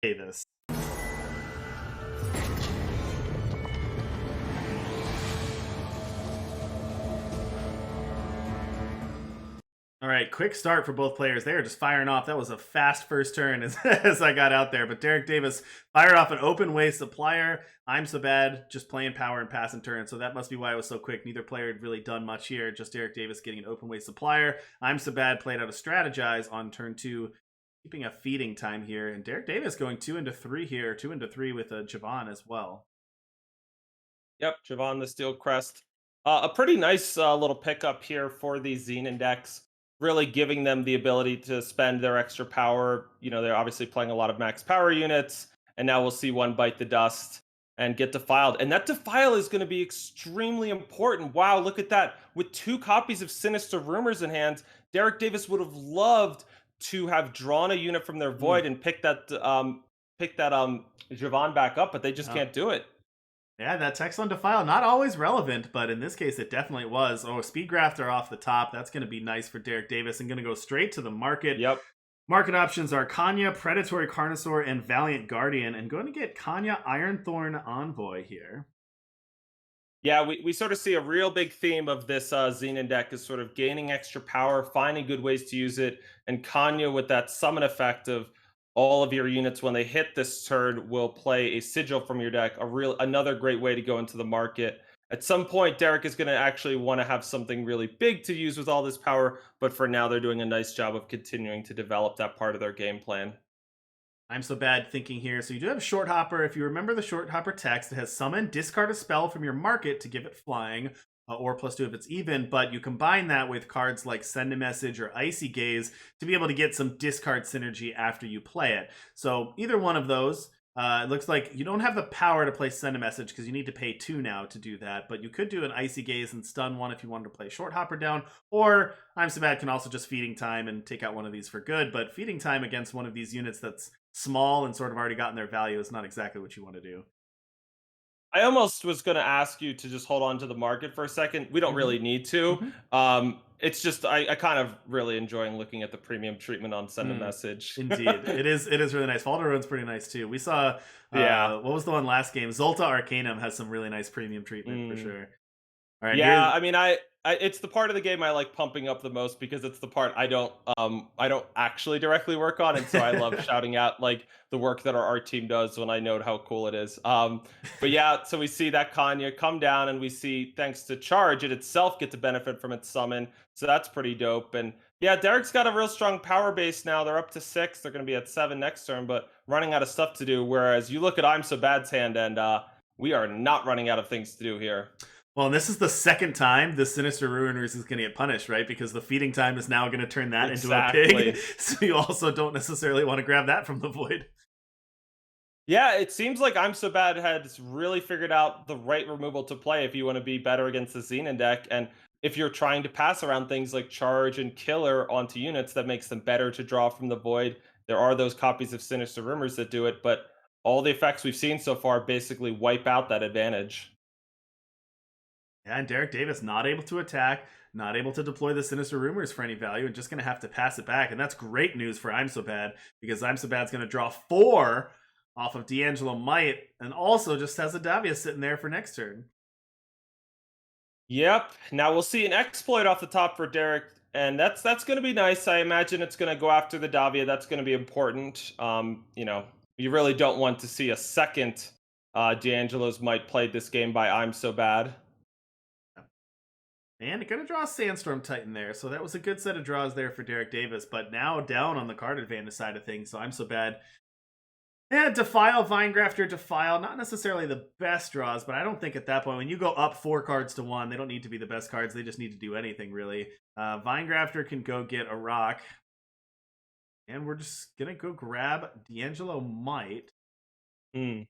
Davis. All right, quick start for both players. They are just firing off. That was a fast first turn as I got out there. But Derek Davis fired off an open way supplier. Imsobad just playing power and passing turn. So that must be why it was so quick. Neither player had really done much here. Just Derek Davis getting an open way supplier. Imsobad played out a strategize on turn 2, keeping a feeding time here. And Derek Davis going 2 into 3 here, 2 into 3 with a Javon as well. Yep, Javon the Steel Crest. A pretty nice little pickup here for the Xenon decks, really giving them the ability to spend their extra power. You know, they're obviously playing a lot of max power units, and now we'll see one bite the dust and get defiled. And that defile is going to be extremely important. Wow, look at that. With 2 copies of Sinister Rumors in hand, Derek Davis would have loved to have drawn a unit from their void and pick that Javon back up, but they just Oh. can't do it. Yeah, that text on Defile, not always relevant, but in this case, it definitely was. Oh, Speed Grafter off the top. That's going to be nice for Derek Davis and going to go straight to the market. Yep. Market options are Kanya, Predatory Carnosaur, and Valiant Guardian, and going to get Kanya Ironthorn Envoy here. Yeah, we sort of see a real big theme of this Xenon deck is sort of gaining extra power, finding good ways to use it, and Kanya with that summon effect of all of your units when they hit this turn will play a sigil from your deck. Another great way to go into the market. At some point, Derek is going to actually want to have something really big to use with all this power, but for now, they're doing a nice job of continuing to develop that part of their game plan. Imsobad thinking here. So you do have Short Hopper. If you remember the Short Hopper text, it has summon, discard a spell from your market to give it flying, or +2 if it's even. But you combine that with cards like Send a Message or Icy Gaze to be able to get some discard synergy after you play it. So either one of those. It looks like you don't have the power to play Send a Message because you need to pay 2 now to do that. But you could do an Icy Gaze and stun one if you wanted to play Short Hopper down. Or Imsobad can also just Feeding Time and take out one of these for good. But Feeding Time against one of these units that's small and sort of already gotten their value is not exactly what you want to do. I almost was going to ask you to just hold on to the market for a second. We don't Mm-hmm. really need to. Mm-hmm. It's just I kind of really enjoying looking at the premium treatment on Send a Mm, Message. indeed, it is really nice. Falderon's pretty nice too. We saw Yeah. what was the one last game? Zolta Arcanum has some really nice premium treatment for Mm. sure. All right, Yeah, here's I mean, I it's the part of the game I like pumping up the most because it's the part I don't actually directly work on, and so I love shouting out like the work that our art team does when I note how cool it is. But yeah, so we see that Kanya come down, and we see thanks to Charge it itself get to benefit from its summon, so that's pretty dope. And yeah, Derek's got a real strong power base now. They're up to 6. They're going to be at 7 next turn, but running out of stuff to do. Whereas you look at I'm So Bad's hand, and we are not running out of things to do here. well, and this is the second time the Sinister Ruiners is going to get punished, right? Because the feeding time is now going to turn that into a pig. Exactly. So you also don't necessarily want to grab that from the void. Yeah, it seems like I'm So Bad has really figured out the right removal to play if you want to be better against the Xenon deck. And if you're trying to pass around things like Charge and Killer onto units, that makes them better to draw from the void. There are those copies of Sinister Rumors that do it, but all the effects we've seen so far basically wipe out that advantage. Yeah, and Derek Davis not able to attack, not able to deploy the Sinister Rumors for any value, and just going to have to pass it back. And that's great news for I'm So Bad, because I'm So Bad's going to draw 4 off of D'Angelo Might, and also just has a Davia sitting there for next turn. Yep. Now we'll see an exploit off the top for Derek, and that's going to be nice. I imagine it's going to go after the Davia. That's going to be important. You really don't want to see a second D'Angelo's might played this game by I'm So Bad. And going to draw a Sandstorm Titan there, so that was a good set of draws there for Derek Davis, but now down on the card advantage side of things, so I'm So Bad. Yeah, Defile, Vinegrafter, Defile, not necessarily the best draws, but I don't think at that point, when you go up 4 cards to 1, they don't need to be the best cards, they just need to do anything, really. Vinegrafter can go get a rock, and we're just going to go grab D'Angelo Might. Hmm.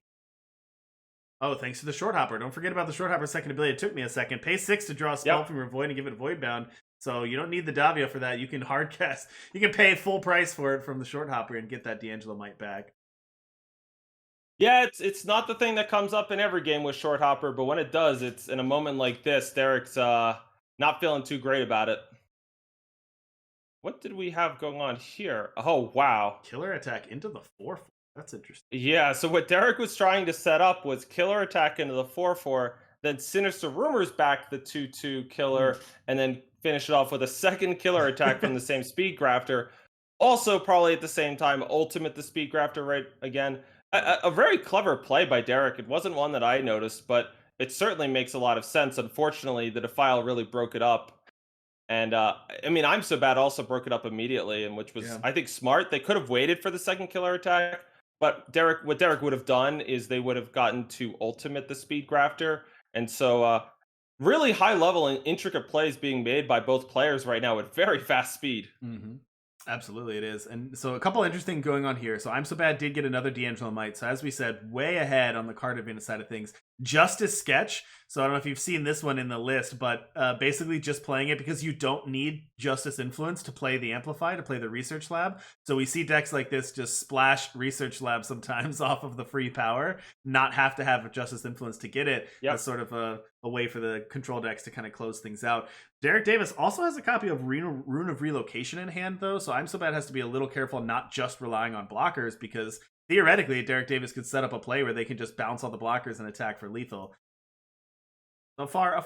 Oh, thanks to the Short Hopper. Don't forget about the Short Hopper's second ability. It took me a second. Pay 6 to draw a spell Yep. from your Void and give it Void Bound. So you don't need the Davia for that. You can hard cast. You can pay full price for it from the Short Hopper and get that D'Angelo Might back. Yeah, it's not the thing that comes up in every game with Short Hopper, but when it does, it's in a moment like this. Derek's not feeling too great about it. What did we have going on here? Oh wow. Killer attack into the 4/4. That's interesting. Yeah, so what Derek was trying to set up was killer attack into the 4/4, then Sinister Rumors back the 2/2 Hmm. killer, and then finish it off with a second killer attack from the same speed grafter. Also, probably at the same time, ultimate the speed grafter right again. A, Right. a very clever play by Derek. It wasn't one that I noticed, but it certainly makes a lot of sense. Unfortunately, the Defile really broke it up. And I mean, I'm so bad also broke it up immediately, and which was Yeah. I think smart. They could have waited for the second killer attack, but what Derek would have done is they would have gotten to ultimate the speed grafter, and so really high level and intricate plays being made by both players right now at very fast speed. Hmm. Absolutely, it is. And so, a couple interesting going on here. So, I'm so bad did get another D'Angelo Might. So, as we said, way ahead on the card advantage side of things. Justice Sketch. So, I don't know if you've seen this one in the list, but basically just playing it because you don't need Justice Influence to play the Amplify, to play the Research Lab. So, we see decks like this just splash Research Lab sometimes off of the free power, not have to have Justice Influence to get it as Yep. sort of a way for the control decks to kind of close things out. Derek Davis also has a copy of Rune of Relocation in hand, though, so I'm so bad has to be a little careful not just relying on blockers because theoretically, Derek Davis could set up a play where they can just bounce all the blockers and attack for lethal. So far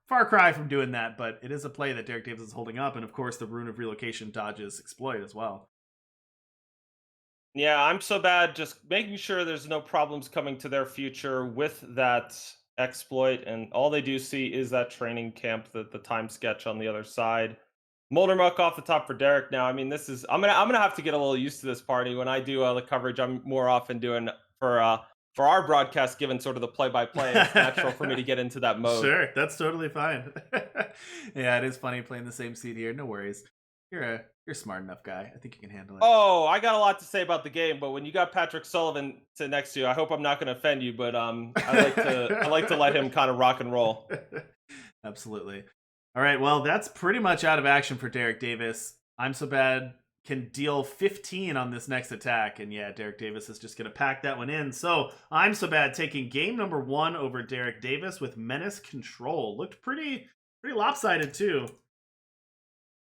cry from doing that, but it is a play that Derek Davis is holding up, and of course, the Rune of Relocation dodges exploit as well. Yeah, I'm so bad just making sure there's no problems coming to their future with that exploit, and all they do see is that training camp, the time sketch on the other side. Moldermuck off the top for Derek now. I mean, this is I'm gonna have to get a little used to this party when I do the coverage. I'm more often doing for our broadcast, given sort of the play by play, and it's natural for me to get into that mode. Sure, that's totally fine. Yeah, it is funny playing the same seed here. No worries. You're a smart enough guy. I think you can handle it. Oh, I got a lot to say about the game, but when you got Patrick Sullivan to next to you, I hope I'm not going to offend you, but I like to let him kind of rock and roll. Absolutely. All right. Well, that's pretty much out of action for Derek Davis. I'm so bad can deal 15 on this next attack. And yeah, Derek Davis is just going to pack that one in. So I'm so bad taking game number 1 over Derek Davis with Menace Control. Looked pretty lopsided too.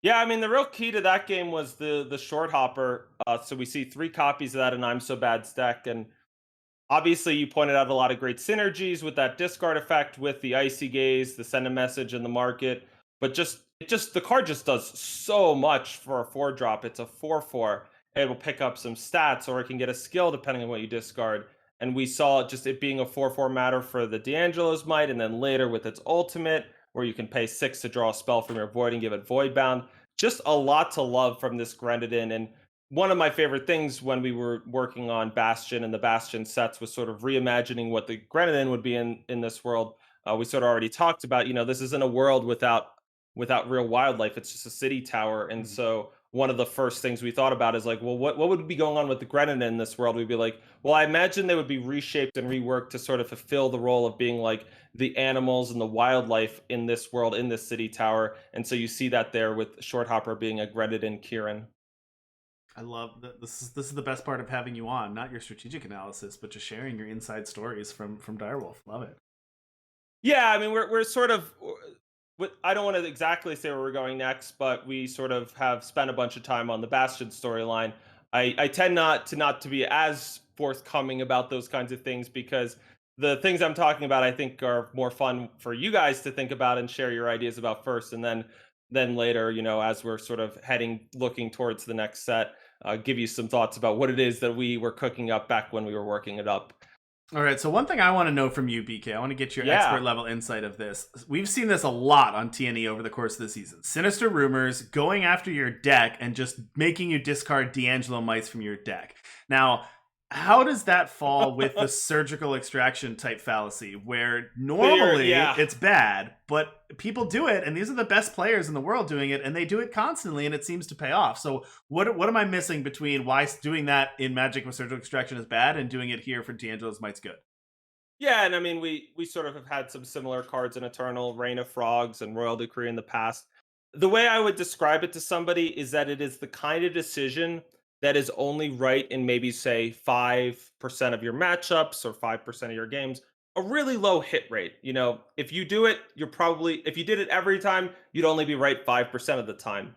Yeah, I mean the real key to that game was the short hopper. So we see 3 copies of that in I'm So Bad's deck, and obviously you pointed out a lot of great synergies with that discard effect, with the Icy Gaze, the send a message in the market. But just the card just does so much for a 4 drop. It's a 4/4. It will pick up some stats, or it can get a skill depending on what you discard. And we saw just it being a 4/4 matter for the D'Angelo's Might, and then later with its ultimate, where you can pay 6 to draw a spell from your void and give it void bound. Just a lot to love from this Grenadin. And one of my favorite things when we were working on Bastion and the Bastion sets was sort of reimagining what the Grenadin would be in this world. We sort of already talked about, this isn't a world without real wildlife. It's just a city tower. And Mm. so one of the first things we thought about is like, well, what would be going on with the Grenadin in this world? We'd be like, well, I imagine they would be reshaped and reworked to sort of fulfill the role of being like the animals and the wildlife in this world, in this city tower. And so you see that there with Shorthopper being a Grenadin Kieran. I love that. This is the best part of having you on, not your strategic analysis, but just sharing your inside stories from Direwolf. Love it. Yeah, I mean, we're sort of. I don't want to exactly say where we're going next, but we sort of have spent a bunch of time on the Bastion storyline. I tend not to be as forthcoming about those kinds of things because the things I'm talking about I think are more fun for you guys to think about and share your ideas about first, and then later, as we're sort of looking towards the next set, give you some thoughts about what it is that we were cooking up back when we were working it up. All right, so one thing I want to know from you, BK, I want to get your expert Yeah. level insight of this. We've seen this a lot on TNE over the course of the season. Sinister Rumors going after your deck and just making you discard D'Angelo Mites from your deck. Now, how does that fall with the surgical extraction type fallacy, where normally Yeah. it's bad, but people do it, and these are the best players in the world doing it, and they do it constantly, and it seems to pay off. So, what am I missing between why doing that in Magic with surgical extraction is bad and doing it here for D'Angelo's Might's good? Yeah, and I mean we sort of have had some similar cards in Eternal, Reign of Frogs, and Royal Decree in the past. The way I would describe it to somebody is that it is the kind of decision that is only right in maybe say 5% of your matchups or 5% of your games. A really low hit rate. If you do it, if you did it every time, you'd only be right 5% of the time.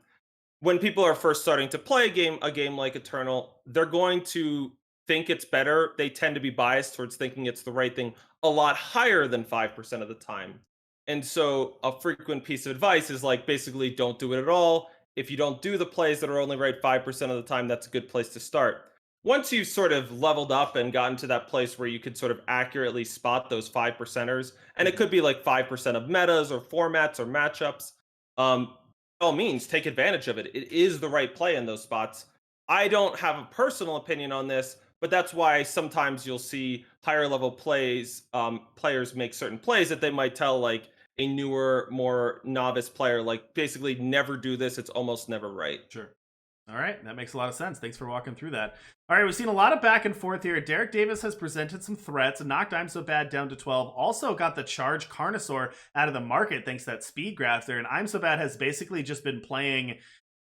When people are first starting to play a game like Eternal, they're going to think it's better, they tend to be biased towards thinking it's the right thing a lot higher than 5% of the time. And so a frequent piece of advice is like basically don't do it at all. If you don't do the plays that are only right 5% of the time, that's a good place to start. Once you've sort of leveled up and gotten to that place where you could sort of accurately spot those 5%ers, and it Mhm. could be like 5% of metas or formats or matchups, by all means, take advantage of it. It is the right play in those spots. I don't have a personal opinion on this, but that's why sometimes you'll see higher level players make certain plays that they might tell like a newer, more novice player, like basically never do this. It's almost never right. Sure. All right, that makes a lot of sense. Thanks for walking through that. All right, we've seen a lot of back and forth here. Derek Davis has presented some threats and knocked I'm So Bad down to 12. Also got the Charge Carnosaur out of the market thanks to that speed graph there. And I'm So Bad has basically just been playing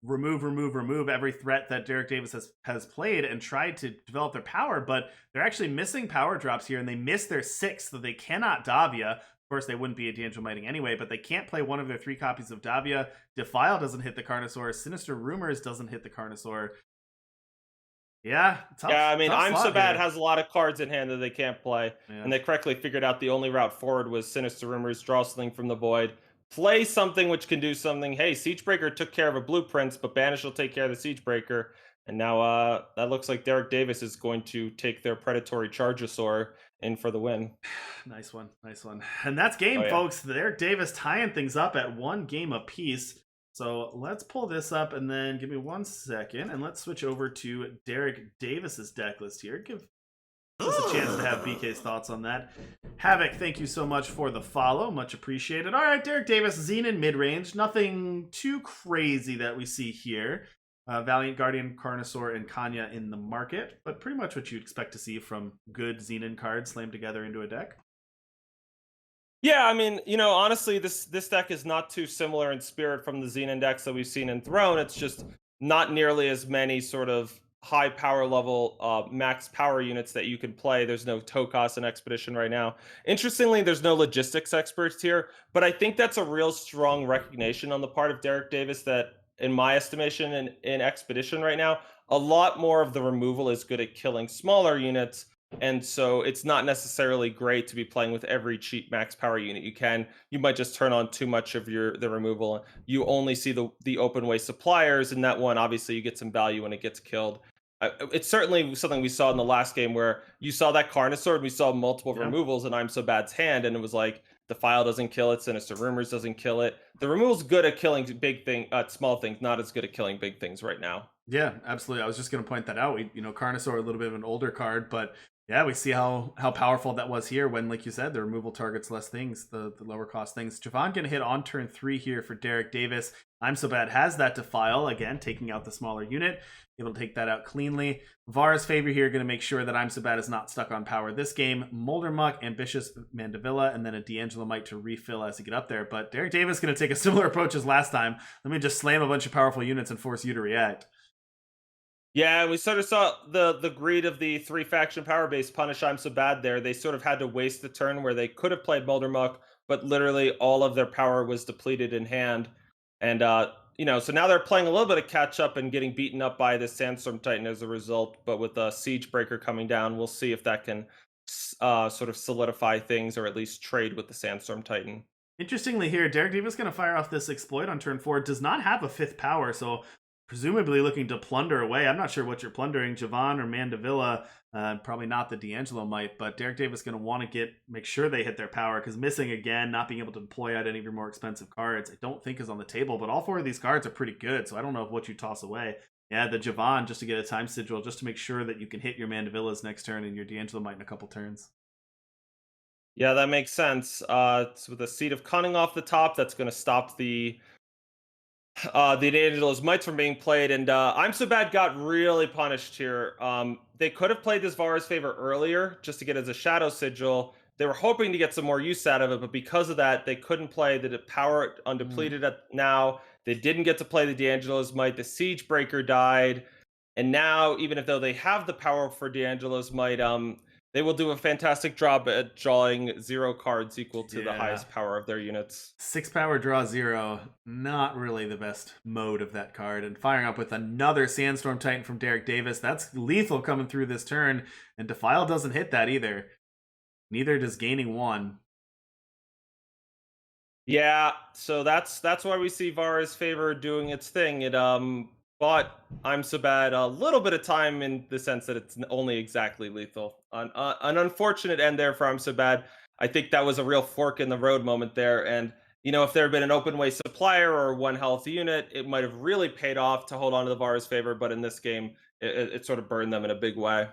remove, remove, remove every threat that Derek Davis has played and tried to develop their power, but they're actually missing power drops here, and they miss their sixth, so they cannot Davia. Of course, they wouldn't be a D'Angelo Mighting anyway, but they can't play one of their 3 copies of Davia. Defile doesn't hit the Carnosaur. Sinister Rumors doesn't hit the Carnosaur. Yeah, Yeah, tough, I mean, tough I'm So slog Bad here. has a lot of cards in hand that they can't play, Yeah. and they correctly figured out the only route forward was Sinister Rumors, draw something from the void, play something which can do something. Hey, Siegebreaker took care of a blueprints, but Banish will take care of the Siegebreaker. And now that looks like Derek Davis is going to take their predatory Chargosaur in for the win. Nice one, nice one. And that's Oh game, yeah. folks. Derek Davis tying things up at 1 game apiece. So let's pull this up and then give me 1 second and let's switch over to Derek Davis's deck list here. Give us a chance to have BK's thoughts on that. Havoc, thank you so much for the follow. Much appreciated. All right, Derek Davis, Xenon mid range. Nothing too crazy that we see here. Valiant Guardian, Carnosaur, and Kanya in the market, but pretty much what you'd expect to see from good Xenon cards slammed together into a deck. Yeah, I mean, honestly, this deck is not too similar in spirit from the Xenon decks that we've seen in Throne. It's just not nearly as many sort of high power level max power units that you can play. There's no Tokas and Expedition right now. Interestingly, there's no logistics experts here, but I think that's a real strong recognition on the part of Derek Davis that, in my estimation, in Expedition right now, a lot more of the removal is good at killing smaller units, and so it's not necessarily great to be playing with every cheap max power unit you might just turn on too much of the removal. You only see the open way suppliers, and that one obviously you get some value when it gets killed. It's certainly something we saw in the last game where you saw that Carnosaur and we saw multiple Yeah. removals in I'm So Bad's hand, and it was like the file doesn't kill it, Sinister Rumors doesn't kill it. The removal's good at killing small things, not as good at killing big things right now. Yeah, absolutely. I was just going to point that out. Carnosaur a little bit of an older card, but yeah, we see how powerful that was here when, like you said, the removal targets less things, the lower cost things. Javon going to hit on turn 3 here for Derek Davis. I'm So Bad has that Defile, again, taking out the smaller unit. Able to take that out cleanly. Vara's favor here, going to make sure that I'm So Bad is not stuck on power this game. Moldermuck, Ambitious Mandevilla, and then a D'Angelo Mite to refill as you get up there. But Derek Davis going to take a similar approach as last time. Let me just slam a bunch of powerful units and force you to react. Yeah, we sort of saw the greed of the 3 faction power base punish I'm So Bad there. They sort of had to waste the turn where they could have played Moldermuck, but literally all of their power was depleted in hand. And so now they're playing a little bit of catch up and getting beaten up by the Sandstorm Titan as a result. But with a Siege Breaker coming down, we'll see if that can sort of solidify things or at least trade with the Sandstorm Titan. Interestingly here, Derek Davis going to fire off this exploit on turn 4. Does not have a 5th power, so presumably looking to plunder away. I'm not sure what you're plundering, Javon or Mandevilla. Probably not the D'Angelo Might, but Derek Davis going to want to make sure they hit their power, because missing again, not being able to deploy out any of your more expensive cards, I don't think is on the table, but all 4 of these cards are pretty good, so I don't know what you toss away. Yeah, the Javon just to get a time sigil, just to make sure that you can hit your Mandevillas next turn and your D'Angelo Might in a couple turns. Yeah, that makes sense. It's with a Seed of Cunning off the top, that's going to stop the Angelo's Mites from being played, and I'm So Bad got really punished here. They could have played this Vara's Favor earlier just to get it as a Shadow Sigil. They were hoping to get some more use out of it, but because of that, they couldn't play the power undepleted at now. They didn't get to play the D'Angelo's Might. The Siege Breaker died, and now even if though they have the power for D'Angelo's Might, They will do a fantastic job at drawing 0 cards equal to the Yeah. highest power of their units. 6 power draw 0. Not really the best mode of that card. And firing up with another Sandstorm Titan from Derek Davis. That's lethal coming through this turn. And Defile doesn't hit that either. Neither does gaining 1. Yeah, so that's why we see Vara's favor doing its thing. It bought I'm so bad a little bit of time in the sense that it's only exactly lethal. An unfortunate end there for I'm so bad. I think that was a real fork in the road moment there. And if there had been an open way supplier or one health unit, it might have really paid off to hold on to the Vara's favor. But in this game, it sort of burned them in a big way.